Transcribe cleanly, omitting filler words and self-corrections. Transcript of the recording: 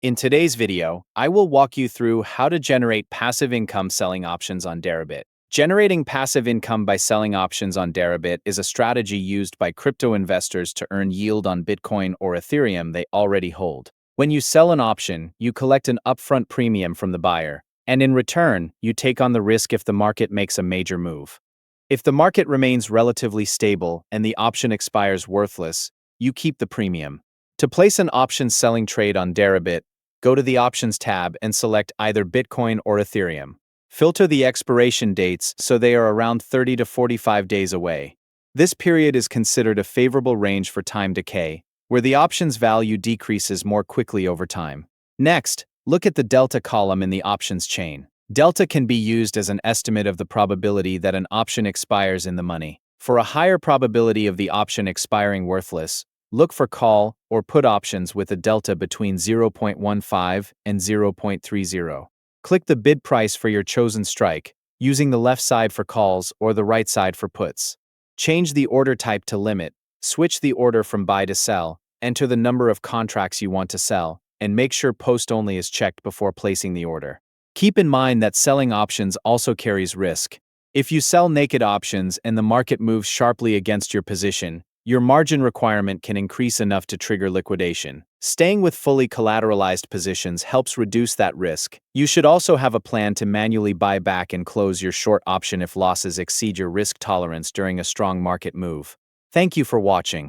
In today's video, I will walk you through how to generate passive income selling options on Deribit. Generating passive income by selling options on Deribit is a strategy used by crypto investors to earn yield on Bitcoin or Ethereum they already hold. When you sell an option, you collect an upfront premium from the buyer, and in return, you take on the risk if the market makes a major move. If the market remains relatively stable and the option expires worthless, you keep the premium. To place an option selling trade on Deribit, go to the Options tab and select either Bitcoin or Ethereum. Filter the expiration dates so they are around 30 to 45 days away. This period is considered a favorable range for time decay, where the option's value decreases more quickly over time. Next, look at the delta column in the options chain. Delta can be used as an estimate of the probability that an option expires in the money. For a higher probability of the option expiring worthless, look for call or put options with a delta between 0.15 and 0.30. Click the bid price for your chosen strike, using the left side for calls or the right side for puts. Change the order type to limit, switch the order from buy to sell, enter the number of contracts you want to sell, and make sure post only is checked before placing the order. Keep in mind that selling options also carries risk. If you sell naked options and the market moves sharply against your position, your margin requirement can increase enough to trigger liquidation. Staying with fully collateralized positions helps reduce that risk. You should also have a plan to manually buy back and close your short option if losses exceed your risk tolerance during a strong market move. Thank you for watching.